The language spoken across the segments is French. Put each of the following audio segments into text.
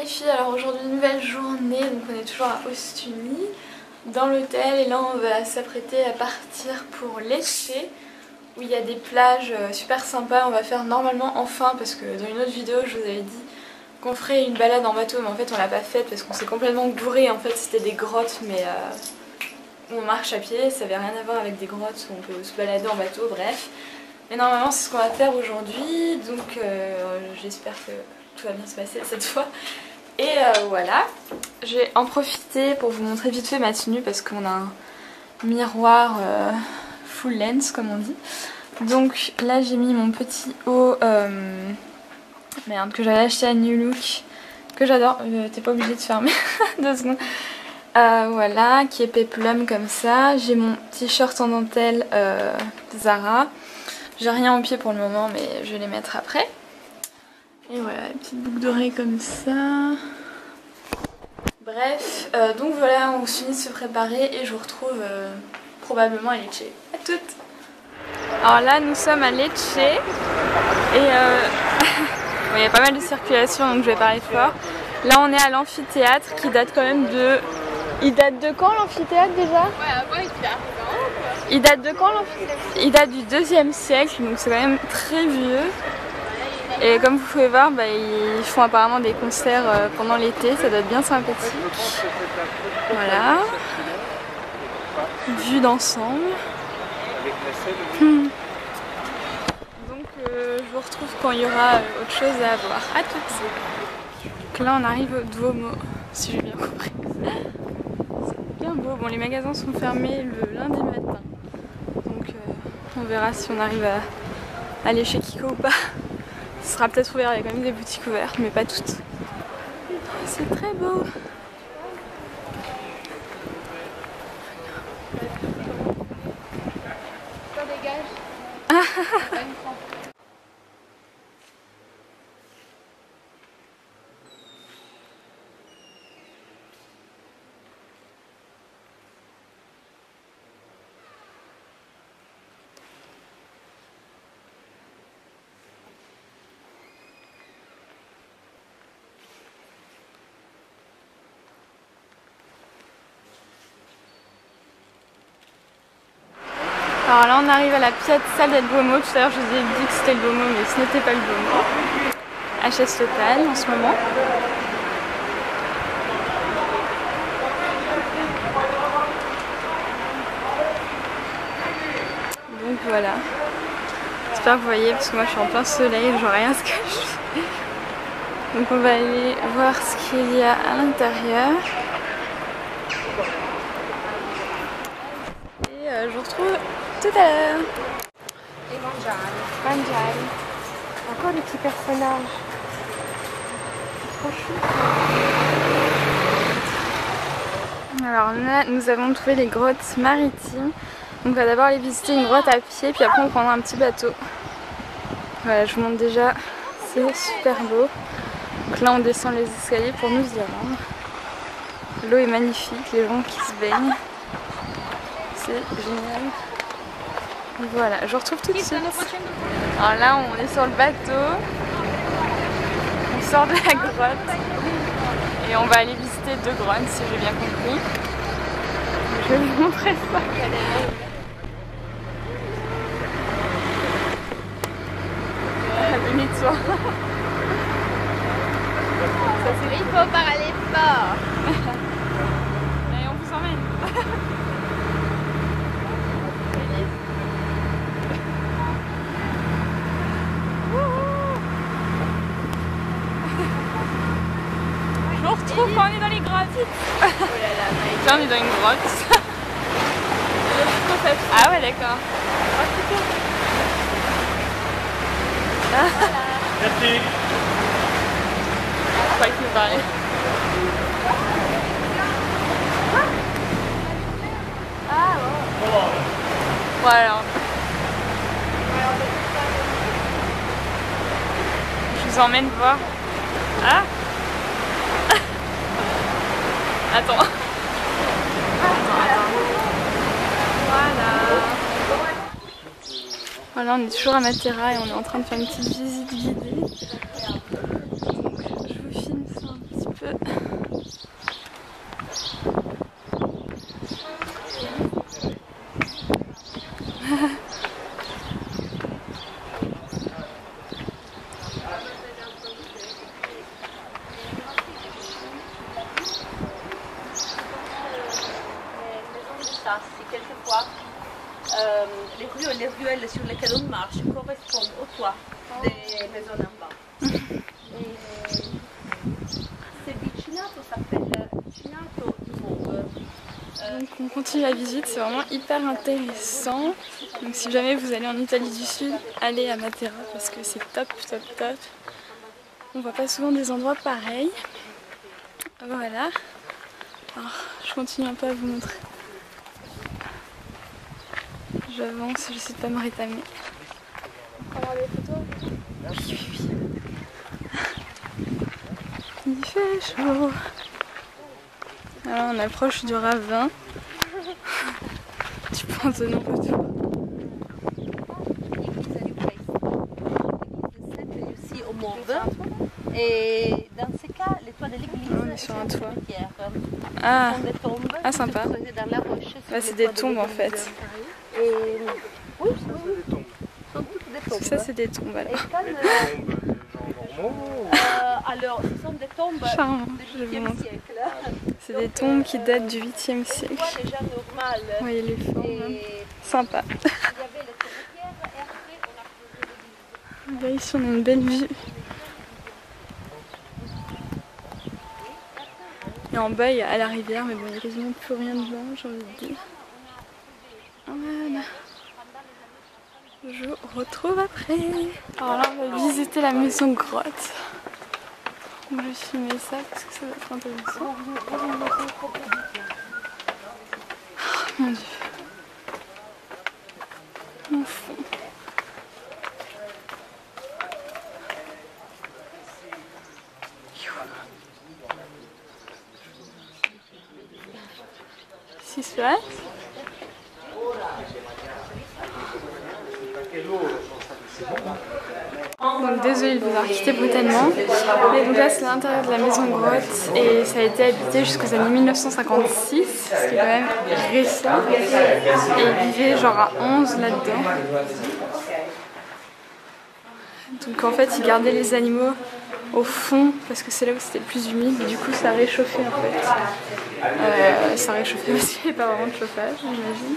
les filles, alors aujourd'hui nouvelle journée, donc on est toujours à Ostuni dans l'hôtel et là on va s'apprêter à partir pour Lecce où il y a des plages super sympas. On va faire normalement enfin, parce que dans une autre vidéo je vous avais dit qu'on ferait une balade en bateau mais en fait on l'a pas faite parce qu'on s'est complètement gouré. En fait c'était des grottes mais où on marche à pied, ça avait rien à voir avec des grottes où on peut se balader en bateau, bref. Mais normalement c'est ce qu'on va faire aujourd'hui, donc j'espère que tout va bien se passer cette fois. Et voilà, je vais en profiter pour vous montrer vite fait ma tenue parce qu'on a un miroir full lens comme on dit. Donc là j'ai mis mon petit haut merde, que j'avais acheté à New Look, que j'adore, t'es pas obligé de fermer 2 secondes. Voilà, qui est péplum comme ça. J'ai mon t-shirt en dentelle Zara. J'ai rien au pied pour le moment mais je vais les mettre après. Et voilà, une petite boucle d'oreille comme ça. Bref, donc voilà, on finit de se préparer et je vous retrouve probablement à Lecce. À toutes. Alors là, nous sommes à Lecce et bon, il y a pas mal de circulation donc je vais parler fort. Là, on est à l'amphithéâtre qui date quand même de... Il date de quand l'amphithéâtre déjà? Ouais, avant il était arrivé. Il date de quand l'amphithéâtre? Il date du 2e siècle, donc c'est quand même très vieux. Et comme vous pouvez voir, bah, ils font apparemment des concerts pendant l'été, ça doit être bien sympathique. Voilà. Vue d'ensemble. Donc je vous retrouve quand il y aura autre chose à voir. À toutes. Donc là on arrive au Duomo, si j'ai bien compris. C'est bien beau. Bon, les magasins sont fermés le lundi matin. Donc on verra si on arrive à aller chez Kiko ou pas. Ce sera peut-être ouvert, il y a quand même des boutiques ouvertes, mais pas toutes. C'est très beau. Ça dégage. Alors là on arrive à la Piazza del Duomo. Tout à l'heure je vous ai dit que c'était le Duomo mais ce n'était pas le Duomo. HS Total en ce moment. Donc voilà. J'espère que vous voyez parce que moi je suis en plein soleil, je vois rien ce que je fais. Donc on va aller voir ce qu'il y a à l'intérieur. Et je vous retrouve tout à l'heure. Et Mangiare. Mangiare. Encore des petits personnages. Trop chou. Alors là, nous avons trouvé les grottes maritimes. Donc on va d'abord aller visiter une grotte à pied, puis après on prendra un petit bateau. Voilà, je vous montre déjà, c'est super beau. Donc là on descend les escaliers pour nous y rendre. L'eau est magnifique, les gens qui se baignent. C'est génial. Voilà, je vous retrouve tout de suite. Alors là on est sur le bateau. On sort de la grotte. Et on va aller visiter 2 grottes si j'ai bien compris. Je vais vous montrer ça. Demi-tour. Il faut parler fort. Allez, on vous emmène. Je vous retrouve quand on est dans les grottes. Oh là là, Là on est dans une grotte. Ah ouais d'accord. Merci. Je crois qu'il me parlait. Ah bon. Voilà. Je vous emmène voir. Ah. Attends. Voilà. Voilà, on est toujours à Matera et on est en train de faire une petite visite guidée. Donc, je vous filme ça un petit peu. toit. Les rues et les ruelles sur lesquelles on marche correspondent au toit des maisons en bas. Et ce vicinato s'appelle vicinato di Mauve. Donc on continue la visite, c'est vraiment hyper intéressant. Donc si jamais vous allez en Italie du Sud, allez à Matera parce que c'est top, top, top. On voit pas souvent des endroits pareils. Voilà. Alors, je continue un peu à vous montrer. J'avance, j'essaie de pas me rétamer. On va voir des photos. Oui, oui, oui. Il fait chaud. Alors on approche du ravin. Tu prends un nom photo. Ici au Mauve. Et dans ce cas, les toits de l'église on est sur un toit. Ah, ah sympa. Dans la roche, c'est des tombes en fait. Et... oui, ce sont toutes des tombes. Ça c'est des tombes alors. Alors, ce sont des tombes du 8e siècle. C'est des tombes qui datent du 8e siècle. Déjà normal. Vous voyez les formes. Et... sympa. Il y avait les tourbières et après on a creusé l'église. Là, ici on a une belle vue. Et en bas il y a à la rivière, mais bon il n'y a quasiment plus rien dedans, j'ai envie de dire. Voilà. Je vous retrouve après. Alors là on va visiter la maison grotte. On va filmer ça parce que ça va être intéressant. Oh mon dieu. Mon fond. Qu'est-ce qui se passe? Donc désolée de vous avoir quitté brutalement. Mais donc là c'est l'intérieur de la maison grotte et ça a été habité jusqu'aux années 1956, ce qui est quand même récent. Et il vivait genre à 11 là-dedans. Donc en fait ils gardaient les animaux au fond parce que c'est là où c'était le plus humide et du coup ça réchauffait en fait. Ça réchauffait parce qu'il n'y avait pas vraiment de chauffage, j'imagine.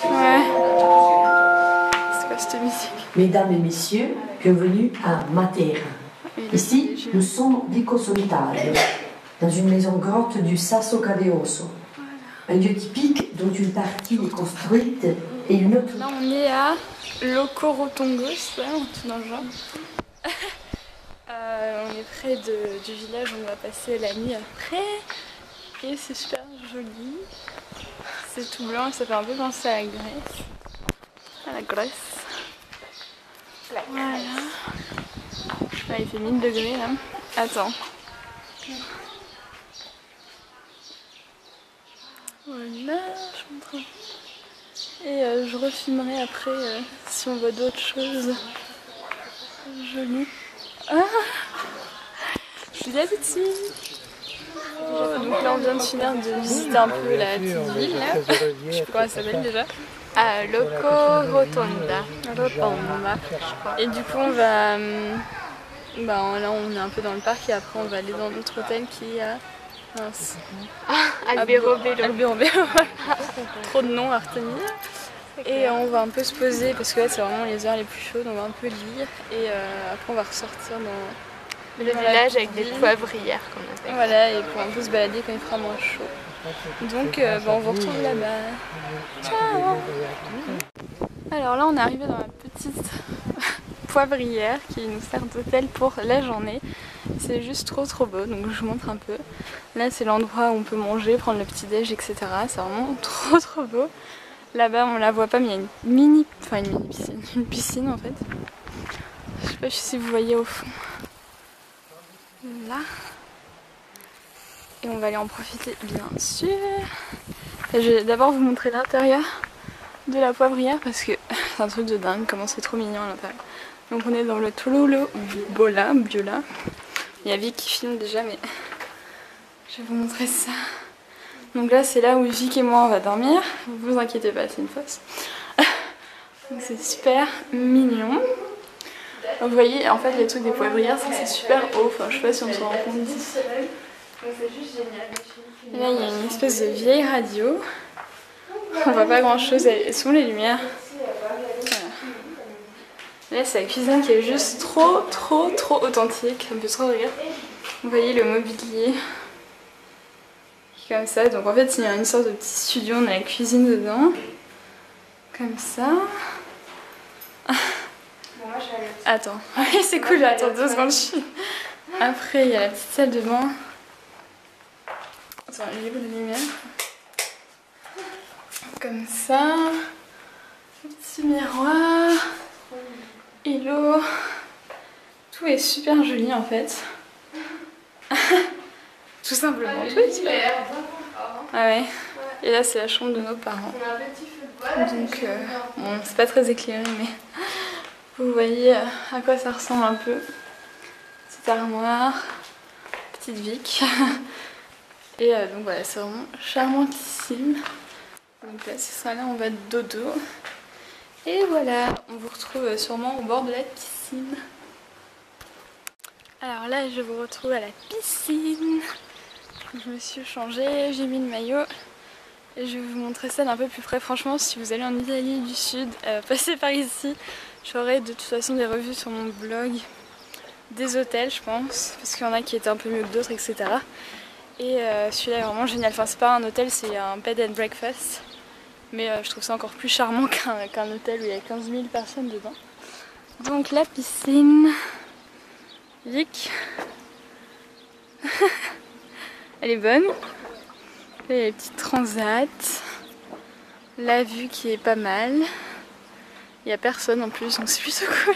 Ouais. C'est quoi cette musique? Mesdames et messieurs, bienvenue à Matera. Ici, nous sommes Vico Solitario, dans une maison grotte du Sasso Cadeoso. Un lieu typique dont une partie est construite et une autre... Là on est à Locorotongos, ouais, tout dans le genre. On est près du village où on va passer la nuit après. Et c'est super joli. C'est tout blanc et ça fait un peu penser à la Grèce. À la Grèce. Voilà. Ouais, il fait 1000 degrés là. Attends. Voilà, je montre. Et je refilmerai après si on voit d'autres choses jolies. Ah, je vous dis à tout de suite. Oh, donc là on vient de finir de visiter un peu la petite ville là. Je sais pas comment elle s'appelle déjà. Ah, Locorotonda. Rotonda. Et du coup on va... là on est un peu dans le parc et après on va aller dans notre hôtel qui est à... mince. Alberobello. Alberobello. Trop de noms à retenir. Et on va un peu se poser parce que là c'est vraiment les heures les plus chaudes, on va un peu lire et après on va ressortir dans Le village avec des poivrières qu'on appelle. Voilà, et pour un peu se balader quand il fera moins chaud. Donc on vous retrouve là-bas. Ciao. Alors là on est arrivé dans la petite poivrière qui nous sert d'hôtel pour la journée. C'est juste trop beau, donc je vous montre un peu. Là c'est l'endroit où on peut manger, prendre le petit déj, etc. C'est vraiment trop beau. Là-bas on la voit pas mais il y a une piscine, une piscine en fait. Je sais pas si vous voyez au fond. Là. Et on va aller en profiter bien sûr. Et je vais d'abord vous montrer l'intérieur de la poivrière parce que c'est un truc de dingue, comment c'est trop mignon à l'intérieur. Donc on est dans le Tololo Biola. Il y a Vic qui filme déjà mais je vais vous montrer ça. Donc là c'est là où Vic et moi on va dormir. Vous inquiétez pas, c'est une fosse. Donc c'est super mignon. Donc vous voyez, en fait les trucs des poivrières c'est super haut, enfin je sais pas si on se rend compte. Et là il y a une espèce de vieille radio. On voit pas grand chose, elles sont les lumières. Voilà. Là c'est la cuisine qui est juste trop authentique, ça me fait trop rire. Vous voyez le mobilier qui est comme ça, donc en fait il y a une sorte de petit studio, on a la cuisine dedans. Comme ça. Attends, oui c'est cool, attends 2 secondes. Après il y a la petite salle de bain. Attends, il est où la lumière? Comme ça. Le petit miroir. Et l'eau. Tout est super joli en fait. Tout simplement, tout est super. Ah ouais. Et là c'est la chambre de nos parents. Donc bon, c'est pas très éclairé mais vous voyez à quoi ça ressemble un peu. Petite armoire, petite vic. Et donc voilà, c'est vraiment charmantissime. Donc là ce sera là on va dodo. Et voilà, on vous retrouve sûrement au bord de la piscine. Alors là je vous retrouve à la piscine. Je me suis changée, j'ai mis le maillot. Et je vais vous montrer ça d'un peu plus près. Franchement, si vous allez en Italie du Sud, passez par ici. J'aurai de toute façon des revues sur mon blog des hôtels, je pense, parce qu'il y en a qui étaient un peu mieux que d'autres, etc. Et celui-là est vraiment génial. Enfin, c'est pas un hôtel, c'est un bed and breakfast. Mais je trouve ça encore plus charmant qu'un hôtel où il y a 15 000 personnes dedans. Donc la piscine. Vic. Elle est bonne. Il y a les petites transats, la vue qui est pas mal, il n'y a personne en plus donc c'est plutôt cool.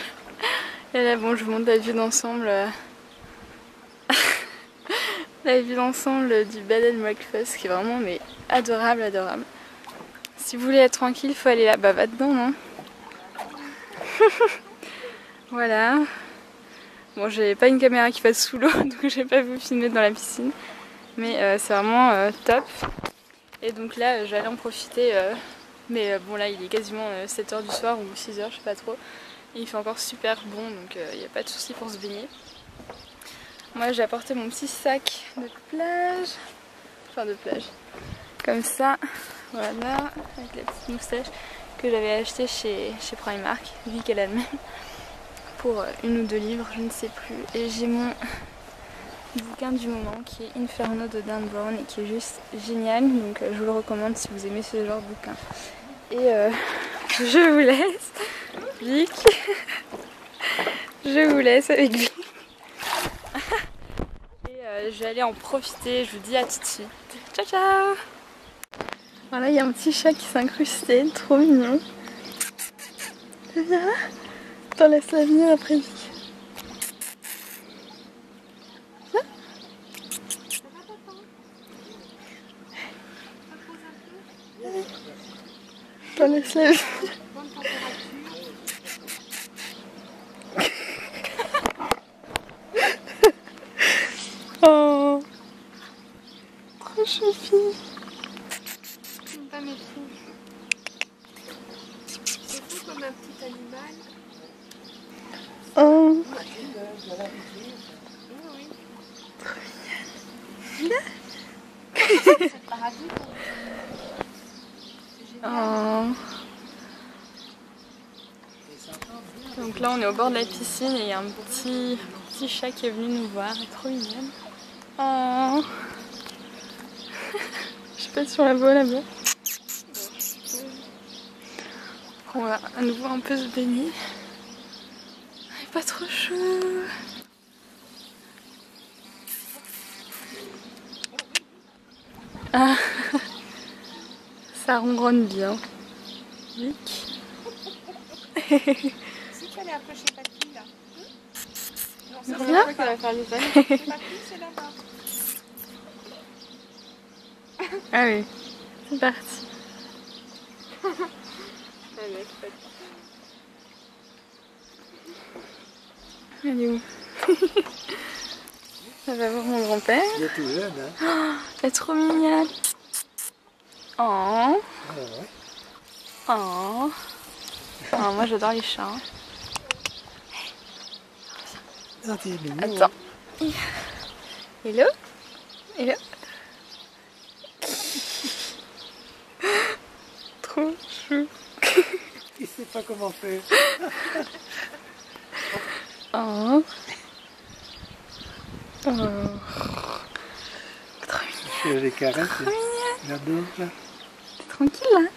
Et là bon je vous montre la vue d'ensemble, la vue d'ensemble du bed and breakfast qui est vraiment mais adorable. Si vous voulez être tranquille il faut aller là, bah va dedans non. Voilà. Bon j'ai pas une caméra qui passe sous l'eau donc je vais pas vous filmer dans la piscine. Mais c'est vraiment top. Et donc là j'allais en profiter. Mais bon là il est quasiment 7h du soir ou 6h, je sais pas trop. Et il fait encore super bon donc il n'y a pas de souci pour se baigner. Moi j'ai apporté mon petit sac de plage. Enfin de plage. Comme ça. Voilà. Avec la petite moustache que j'avais acheté chez Primark. Vu qu'elle a le même. Pour 1 ou 2 livres, je ne sais plus. Et j'ai mon bouquin du moment qui est Inferno de Dan Brown et qui est juste génial, donc je vous le recommande si vous aimez ce genre de bouquin. Et je vous laisse, Vic. Je vous laisse avec Vic. Et je vais aller en profiter, je vous dis à tout de suite. Ciao ciao. Voilà, il y a un petit chat qui s'est incrusté, trop mignon. Viens là, t'en laisse la venir après Vic. T'en laisse la vie. Oh, trop choupi. J'aime pas mes filles. C'est fou comme un petit animal. Oh. Oui. Trop mignon. C'est le paradis. Oh. Donc là on est au bord de la piscine et il y a un petit chat qui est venu nous voir, il est trop mignon. Oh. Je sais pas si on la voit là-bas. On va à nouveau un peu se baigner. Il est pas trop chaud. Ah. Ça ronronne bien. Vic. Si tu allais un peu chez Papy là. Non, c'est Viens. pas qu'elle va faire les années. Chez Papy, c'est là-bas. Ah oui, c'est parti. Elle est où? Ça va voir mon grand-père. Il est tout jeune, hein? Oh, elle est trop mignonne. Oh. Oh. Oh, moi j'adore les chats. Ah, t'es mignon. Attends. Hello? Hello? Trop chou. Il sait pas comment faire. Oh. Oh. Trop mignon. Je fais les caresses. Il adore là. T'es tranquille là?